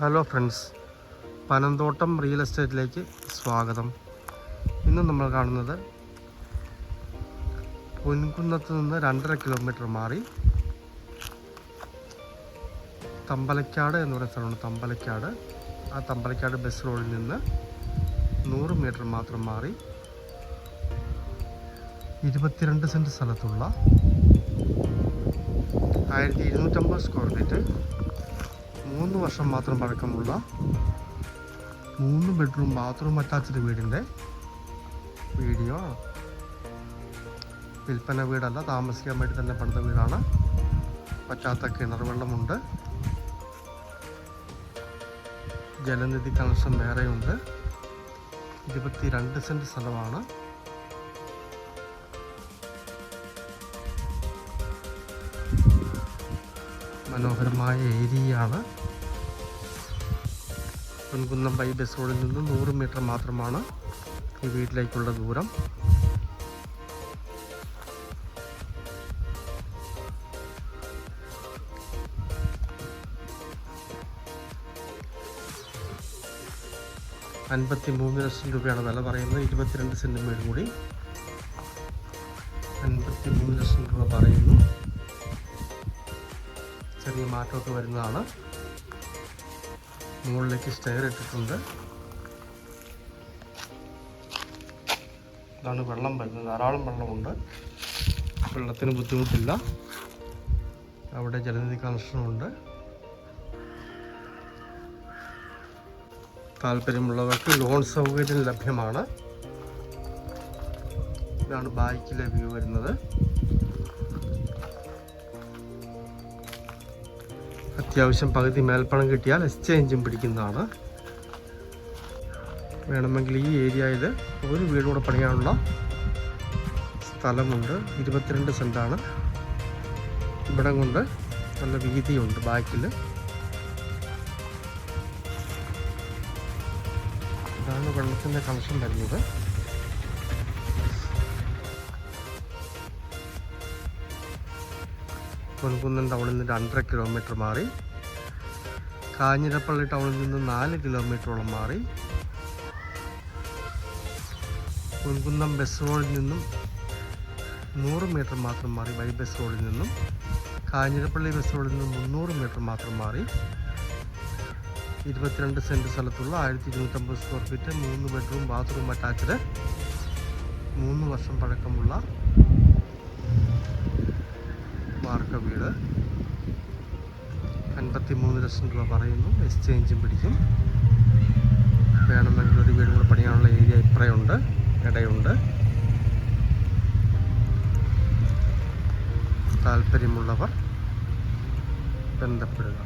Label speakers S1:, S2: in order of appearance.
S1: Hello friends, Panamthottam real എസ്റ്റേറ്റിലേക്ക് സ്വാഗതം. ഇന്ന് നമ്മൾ കാണുന്നത് പൊൻകുന്നത്ത് നിന്ന് 2.5 കിലോമീറ്റർ മാറി തമ്പലക്കാട് എന്ന് പറയുന്ന സ്ഥലമാണ്. തമ്പലക്കാട്, ആ തമ്പലക്കാട് ബസ് റോഡിൽ നിന്ന് 100 മീറ്റർ മാത്രം മാറി 22 സെൻറ്റ് സ്ഥലത്തുള്ള 1250 സ്ക്വയർ ഫീറ്റ് 3 വർഷം മാത്രം പഴക്കമുള്ള 3 ബെഡ്റൂം ബാത്റൂം അറ്റാച്ച്ഡ് വീടിൻ്റെ വീഡിയോ ആണ്. വിൽപ്പന വീടല്ല, താമസിക്കാൻ വേണ്ടി തന്നെ പണിത വീടാണ്. പറ്റാത്ത കിണർ വെള്ളമുണ്ട്, ജലനിധി കണക്ഷൻ വേറെയുണ്ട്. 22 സെൻറ്റ് സ്ഥലമാണ്. മനോഹരമായ ഏരിയയാണ്. പൊൻകുന്നം ബസ് റോഡിൽ നിന്ന് 100 മീറ്റർ മാത്രമാണ് ഈ വീട്ടിലേക്കുള്ള ദൂരം. $53 ലക്ഷം രൂപയാണ് വില പറയുന്നത്. 22 സെൻറ്റ് വീട് കൂടി 53 ലക്ഷം രൂപ പറയുന്നു. ചെറിയ മാറ്റമൊക്കെ വരുന്നതാണ്. മുകളിലേക്ക് സ്റ്റെയർ ഇട്ടിട്ടുണ്ട്. ഇതാണ് വെള്ളം വരുന്നത്. ധാരാളം വെള്ളമുണ്ട്, വെള്ളത്തിന് ബുദ്ധിമുട്ടില്ല. അവിടെ ജലനിധി കണക്ഷനുണ്ട്. താല്പര്യമുള്ളവർക്ക് ലോൺ സൗകര്യം ലഭ്യമാണ്. ഇതാണ് ബാക്കിലെ വ്യൂ വരുന്നത്. അത്യാവശ്യം പകുതി മേൽപ്പണം കിട്ടിയാൽ എക്സ്ചേഞ്ചും പിടിക്കുന്നതാണ്. വേണമെങ്കിൽ ഈ ഏരിയയിൽ ഒരു വീട് കൂടെ പണിയാനുള്ള സ്ഥലമുണ്ട്. 22 സെൻറ്റാണ്. ഇവിടം കൊണ്ട് നല്ല വീതിയുണ്ട്. ബാക്കിൽ ഇതാണ് വെള്ളത്തിൻ്റെ കണക്ഷൻ വരുന്നത്. പൊൻകുന്നം ടൗണിൽ നിന്ന് 2.5 കിലോമീറ്റർ മാറി, കാഞ്ഞിരപ്പള്ളി ടൗണിൽ നിന്ന് 4 കിലോമീറ്ററോളം മാറി, പൊൻകുന്നം ബസ് റോഡിൽ നിന്നും 100 മീറ്റർ മാത്രം മാറി, ബസ് റോഡിൽ നിന്നും കാഞ്ഞിരപ്പള്ളി ബസ് റോഡിൽ നിന്നും 300 മീറ്റർ മാത്രം മാറി 22 സെൻറ്റ് സ്ഥലത്തുള്ള 1250 square feet 3 bedroom bathroom attached 3 വർഷം പഴക്കമുള്ള വാർക്ക വീട്. 53 ലക്ഷം രൂപ പറയുന്നു. എക്സ്ചേഞ്ചും പിടിക്കും. വേണമെങ്കിൽ ഒരു വീട് കൂടെ പണിയാനുള്ള ഏരിയ ഇപ്പറയുണ്ട്, ഇടയുണ്ട്. താല്പര്യമുള്ളവർ ബന്ധപ്പെടുക.